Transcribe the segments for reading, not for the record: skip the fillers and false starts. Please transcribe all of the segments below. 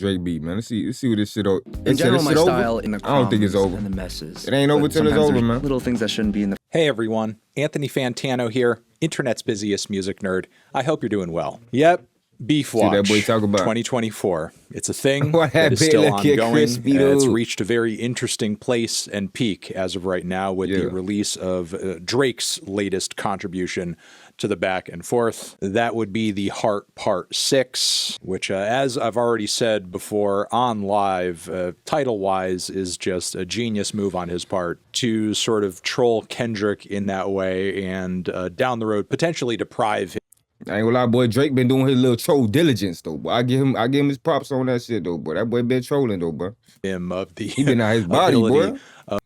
Drake beat, man. Let's see what this shit over. In general, my style in the I don't think it's over. and the messes. It ain't over till it's over, man. Little things that shouldn't be in the. Hey everyone, Anthony Fantano here, internet's busiest music nerd. I hope you're doing well. Yep, Beef Watch that boy talk about 2024. It's a thing What that is happened? still Look at ongoing. Crispy, It's dude. reached a very interesting place and peak as of right now with the release of Drake's latest contribution to the back and forth. That would be the Heart Part 6, which as I've already said before on live, title-wise is just a genius move on his part to sort of troll Kendrick in that way and down the road potentially deprive him. I ain't gonna lie, boy. Drake been doing his little troll diligence though. Boy. I give him his props on that shit though. But that boy been trolling though, bro. Of the He been out his body, boy.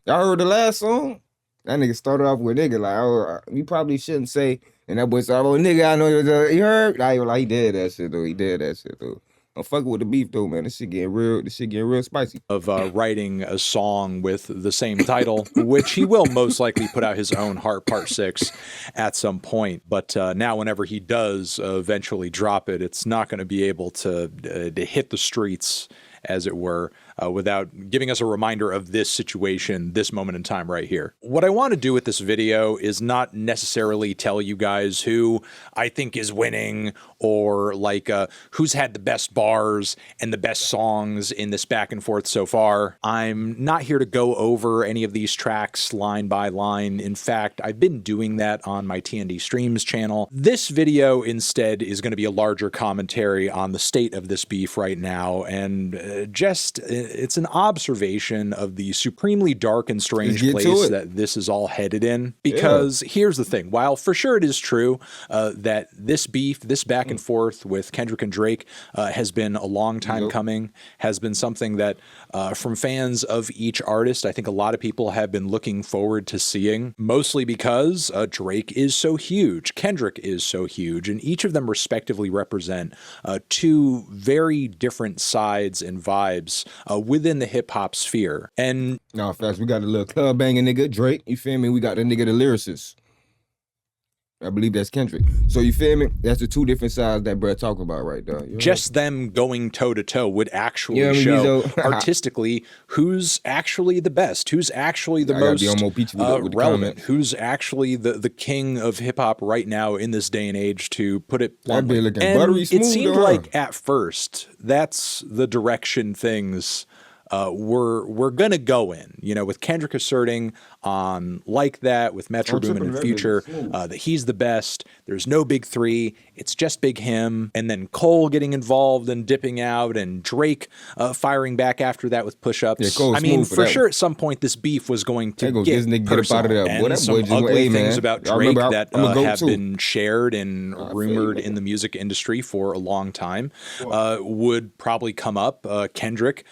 Y'all heard the last song? That nigga started off with nigga like, oh, you probably shouldn't say. And that boy started, oh nigga, I know you heard. Like he did that shit though. He did that shit though. I'm fucking with the beef though, man. This shit getting real spicy. Of writing a song with the same title, which he will most likely put out his own Heart Part 6 at some point. But now whenever he does eventually drop it, it's not going to be able to hit the streets, as it were, without giving us a reminder of this situation, this moment in time right here. What I want to do with this video is not necessarily tell you guys who I think is winning or like who's had the best bars and the best songs in this back and forth so far. I'm not here to go over any of these tracks line by line. In fact, I've been doing that on my TND Streams channel. This video instead is going to be a larger commentary on the state of this beef right now, and it's an observation of the supremely dark and strange place that this is all headed in. Because here's the thing, while for sure it is true that this beef, this back and forth with Kendrick and Drake has been a long time coming, has been something that from fans of each artist, I think a lot of people have been looking forward to seeing, mostly because Drake is so huge, Kendrick is so huge, and each of them respectively represent two very different sides and vibes within the hip-hop sphere. And no, fast, we got a little club banging nigga, Drake, you feel me? We got the nigga, the lyricist. I believe that's Kendrick. So you feel me? That's the two different sides that Brett talking about right there. Just them going toe to toe would actually show artistically who's actually the best, who's actually the most relevant, who's actually the king of hip hop right now in this day and age, to put it bluntly. And it seemed like at first that's the direction things we're gonna go in, you know, with Kendrick asserting on Like That, with Metro Boomin and Future, that he's the best. There's no big three. It's just Big Him. And then Cole getting involved and dipping out, and Drake firing back after that with push-ups. I mean, for sure, at some point, this beef was going to get personal. And some ugly things about Drake that have been shared and rumored in the music industry for a long time would probably come up. Kendrick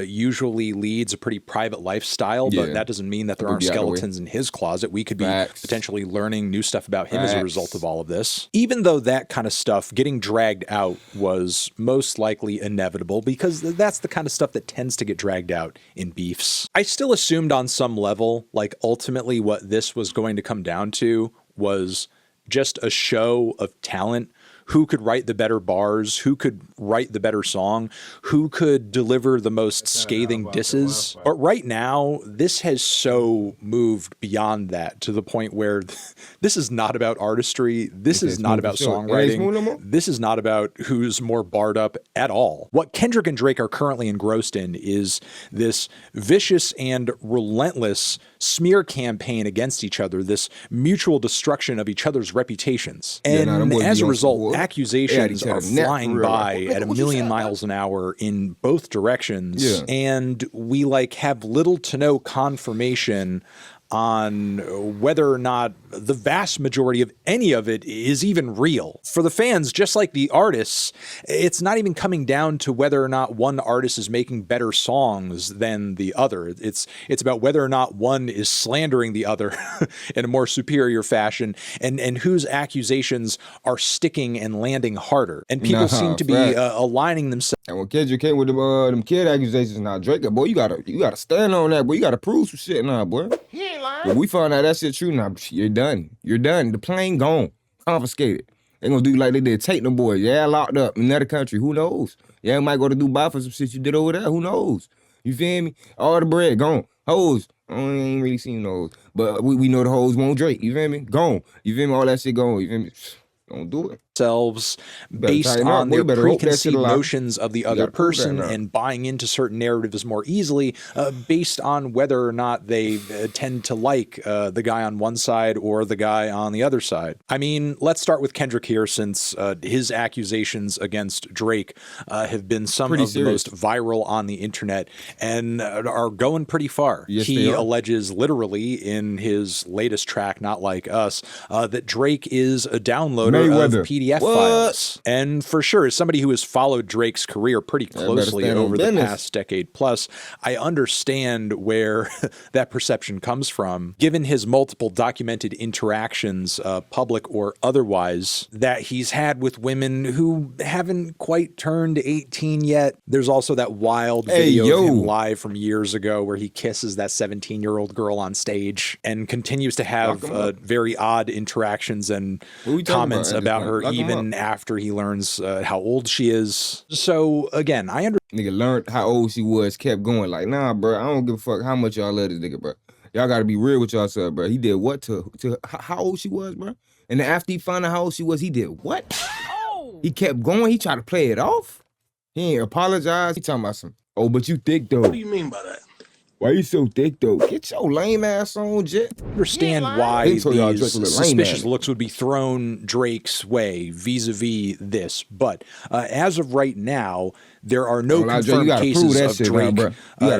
usually leads a pretty private lifestyle, but that doesn't mean that there aren't skeletons in his closet. We could be potentially learning new stuff about him as a result of all of this. Even though that kind of stuff getting dragged out was most likely inevitable, because that's the kind of stuff that tends to get dragged out in beefs, I still assumed on some level, like ultimately what this was going to come down to was just a show of talent. Who could write the better bars? Who could write the better song? Who could deliver the most scathing disses? But right now, this has so moved beyond that to the point where this is not about artistry. This is not about songwriting. This is not about who's more barred up at all. What Kendrick and Drake are currently engrossed in is this vicious and relentless smear campaign against each other, this mutual destruction of each other's reputations. And as a result, accusations are flying by at 1,000,000 miles an hour in both directions, and we like have little to no confirmation on whether or not the vast majority of any of it is even real. For the fans, just like the artists, it's not even coming down to whether or not one artist is making better songs than the other. It's about whether or not one is slandering the other in a more superior fashion, and whose accusations are sticking and landing harder. And people seem to be aligning themselves. And when Kendrick came with them kid accusations, now Drake, boy, you gotta stand on that, boy. You gotta prove some shit now, boy. He ain't lying. If we found out that shit true, now you're done. You're done. The plane gone, confiscated. They gonna do like they did, take them boys, locked up in another country. Who knows? Yeah, might go to Dubai for some shit you did over there. Who knows? You feel me? All the bread gone. Hoes. I ain't really seen those. But we know the hoes won't Drake. You feel me? Gone. You feel me? All that shit gone. You feel me? Don't do it. Themselves based on their preconceived notions of the other person and buying into certain narratives more easily based on whether or not they tend to like the guy on one side or the guy on the other side. I mean, let's start with Kendrick here, since his accusations against Drake have been some of the most viral on the internet and are going pretty far. Yes, he alleges literally in his latest track, Not Like Us, that Drake is a downloader of PDF files. And for sure, as somebody who has followed Drake's career pretty closely over the past decade plus, I understand where that perception comes from, given his multiple documented interactions, public or otherwise, that he's had with women who haven't quite turned 18 yet. There's also that wild video of him live from years ago where he kisses that 17-year-old girl on stage and continues to have very odd interactions and comments about her even after he learns how old she is. So again, I understand. Nigga learned how old she was, kept going like, nah, bro, I don't give a fuck how much y'all love this nigga, bro. Y'all gotta be real with yourself, bro. He did what to how old she was, bro? And then after he found out how old she was, he did what? Oh. He kept going. He tried to play it off. He ain't apologize. He talking about some, oh, but you thick though. What do you mean by that? Why you so thick though? Get your lame ass on, Jet. Understand why these suspicious looks would be thrown Drake's way vis-a-vis this, but as of right now, there are no confirmed cases of Drake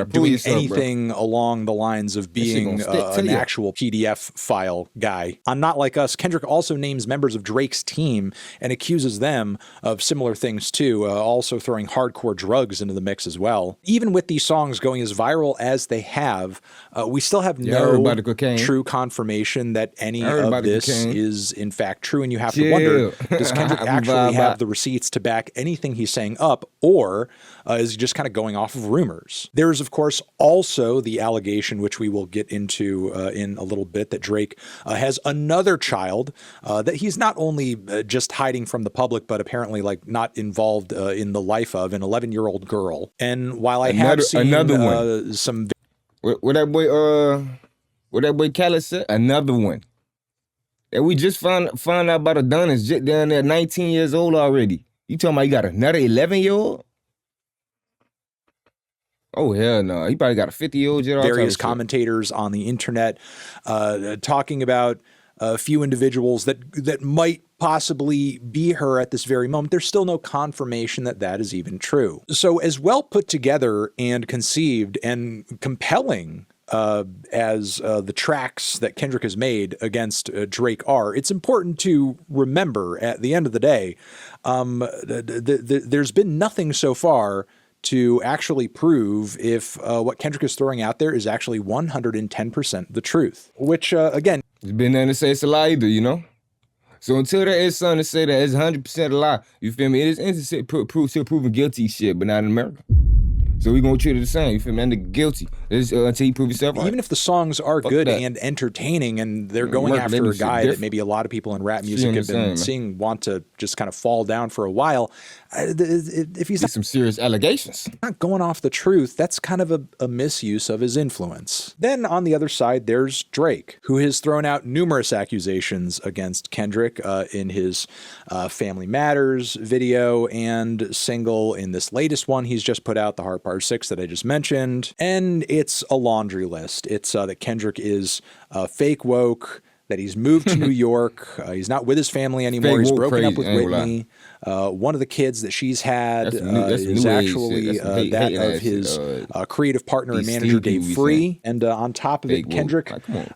doing anything along the lines of being an actual PDF file guy. On Not Like Us, Kendrick also names members of Drake's team and accuses them of similar things too, also throwing hardcore drugs into the mix as well. Even with these songs going as viral as they have, we still have no true confirmation that any of this is in fact true, and you have to wonder, does Kendrick actually have the receipts to back anything he's saying up, or is he just kind of going off of rumors? There's, of course, also the allegation, which we will get into in a little bit, that Drake has another child that he's not only just hiding from the public, but apparently like not involved in the life of an 11-year-old girl. And while I have seen some... What that boy Khaled said? Another one. That we just found out about Adonis down there, 19 years old already. You talking about you got another 11-year-old? Oh, hell no. He probably got a 50-year-old jet. Various commentators on the internet talking about a few individuals that might possibly be her at this very moment. There's still no confirmation that that is even true. So as well put together and conceived and compelling as the tracks that Kendrick has made against Drake are, it's important to remember at the end of the day, there's been nothing so far to actually prove if what Kendrick is throwing out there is actually 110% the truth, which again, there's been nothing to say it's a lie either, you know? So until there is something to say that it's 100% a lie, you feel me? It is innocent still proven guilty shit, but not in America. So we gonna treat it the same, you feel me? And guilty until you prove yourself right. Even if the songs are good and entertaining, and they're going after a guy that maybe a lot of people in rap music have been seeing want to just kind of fall down for a while, if he's some serious allegations, not going off the truth, that's kind of a misuse of his influence. Then on the other side, there's Drake, who has thrown out numerous accusations against Kendrick in his Family Matters video and single. In this latest one he's just put out, the Heart Part 6 that I just mentioned, and it's a laundry list. It's that Kendrick is fake woke, that he's moved to New York, he's not with his family anymore, he's broken up with Whitney. One of the kids that she's had is actually that of his creative partner and manager, Dave Free. And on top of it, Kendrick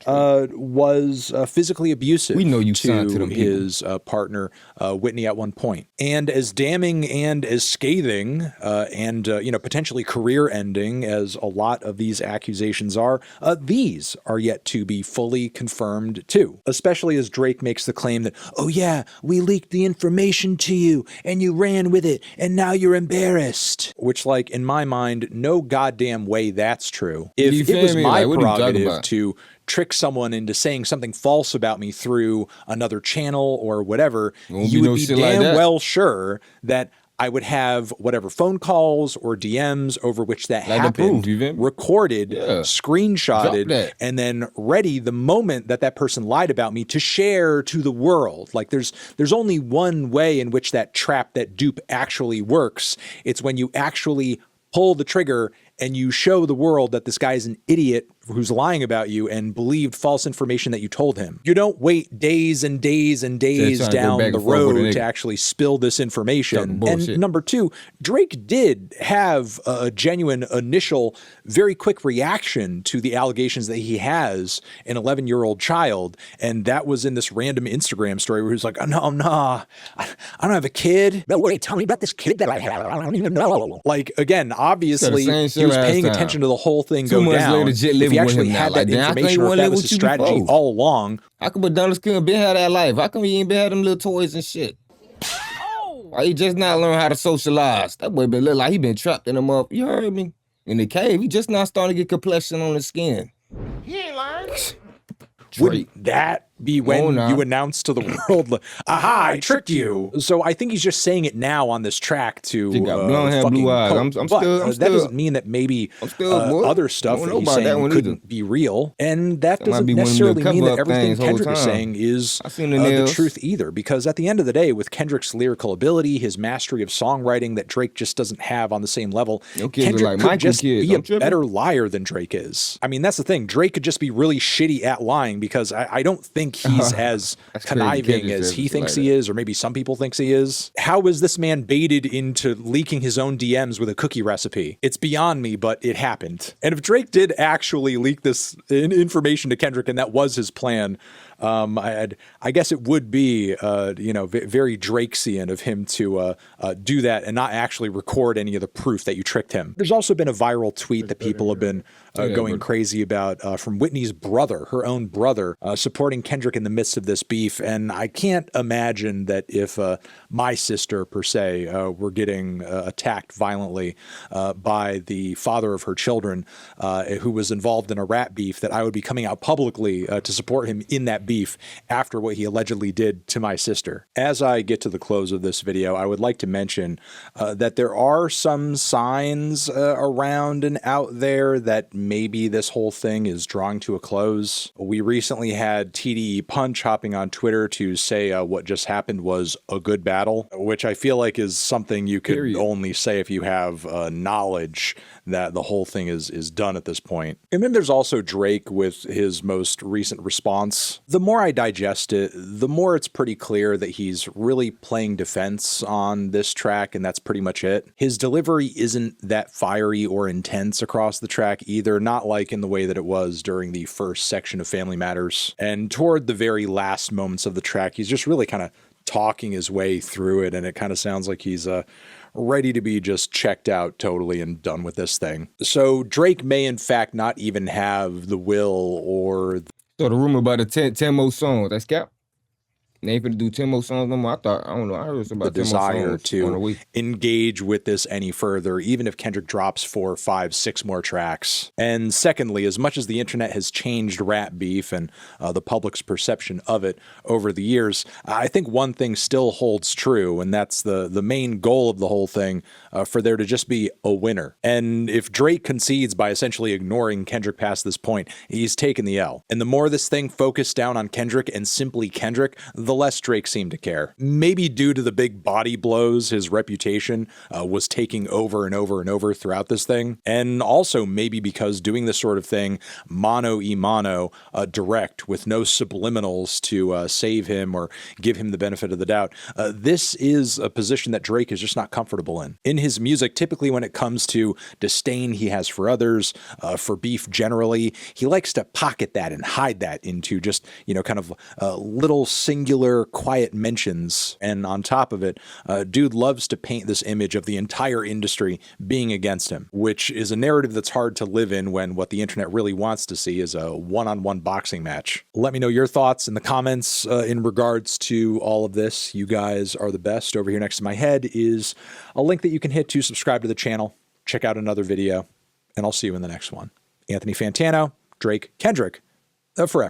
was physically abusive to his partner, Whitney, at one point. And as damning and as scathing and potentially career-ending as a lot of these accusations are, these are yet to be fully confirmed too. Especially as Drake makes the claim that, oh yeah, we leaked the information to you, and you ran with it, and now you're embarrassed. Which, like, in my mind, no goddamn way that's true. If it was my prerogative to trick someone into saying something false about me through another channel or whatever, you would be damn well sure that I would have whatever phone calls or DMs over which that happened recorded, screenshotted, and then ready the moment that that person lied about me to share to the world. Like there's only one way in which that trap, that dupe actually works. It's when you actually pull the trigger and you show the world that this guy is an idiot who's lying about you and believed false information that you told him. You don't wait days and days and days down the road to actually spill this information. And number two, Drake did have a genuine initial, very quick reaction to the allegations that he has an 11-year-old child. And that was in this random Instagram story where he's like, oh, no, I don't have a kid. No, wait, tell me about this kid that I have. I don't even know. Like, again, obviously he was paying attention to the whole thing go down. If he actually had that information, or if that was his strategy all along. How come Adonis couldn't been have that life? How come he ain't been have them little toys and shit? Why he just not learn how to socialize? That boy been look like he been trapped in a mother. You heard me? In the cave. He just not starting to get complexion on his skin. He ain't lying. Wouldn't that be when you announce to the world, aha, I tricked you? So I think he's just saying it now on this track to blonde hair, blue eyes. I'm still, that doesn't mean that maybe other stuff that he's saying couldn't be real. And that doesn't necessarily mean that everything Kendrick is saying is the truth either. Because at the end of the day, with Kendrick's lyrical ability, his mastery of songwriting that Drake just doesn't have on the same level, Kendrick could just be a better liar than Drake is. I mean, that's the thing. Drake could just be really shitty at lying because I don't think he's as conniving as he thinks he is, or maybe some people thinks he is. How is this man baited into leaking his own DMs with a cookie recipe? It's beyond me, but it happened. And if Drake did actually leak this information to Kendrick and that was his plan, I guess it would be, very Drakesian of him to do that and not actually record any of the proof that you tricked him. There's also been a viral tweet that people have been going crazy about from Whitney's brother, her own brother, supporting Kendrick in the midst of this beef. And I can't imagine that if my sister, per se, were getting attacked violently by the father of her children, who was involved in a rap beef, that I would be coming out publicly to support him in that beef after what he allegedly did to my sister. As I get to the close of this video, I would like to mention that there are some signs around and out there that maybe this whole thing is drawing to a close. We recently had TDE Punch hopping on Twitter to say what just happened was a good battle, which I feel like is something you could only say if you have knowledge that the whole thing is done at this point. And then there's also Drake with his most recent response. The more I digest it, the more it's pretty clear that he's really playing defense on this track, and that's pretty much it. His delivery isn't that fiery or intense across the track either, not like in the way that it was during the first section of Family Matters. And toward the very last moments of the track, he's just really kind of talking his way through it, and it kind of sounds like he's ready to be just checked out totally and done with this thing. So Drake may in fact not even have the will or... So the rumor about the 10 more songs, that's cap? They ain't finna do 10 more songs no more. I heard about the desire to engage with this any further, even if Kendrick drops 4, 5, 6 more tracks. And secondly, as much as the internet has changed rap beef and the public's perception of it over the years, I think one thing still holds true, and that's the main goal of the whole thing, for there to just be a winner. And if Drake concedes by essentially ignoring Kendrick past this point, he's taken the L. And the more this thing focused down on Kendrick and simply Kendrick, the less Drake seemed to care. Maybe due to the big body blows his reputation was taking over and over and over throughout this thing. And also maybe because doing this sort of thing, mano y mano, direct, with no subliminals to save him or give him the benefit of the doubt, this is a position that Drake is just not comfortable in. In his music, typically when it comes to disdain he has for others, for beef generally, he likes to pocket that and hide that into just, kind of little singular quiet mentions. And on top of it, dude loves to paint this image of the entire industry being against him, which is a narrative that's hard to live in when what the internet really wants to see is a one-on-one boxing match. Let me know your thoughts in the comments in regards to all of this. You guys are the best. Over here next to my head is a link that you can hit to subscribe to the channel, check out another video, and I'll see you in the next one. Anthony Fantano, Drake, Kendrick, forever.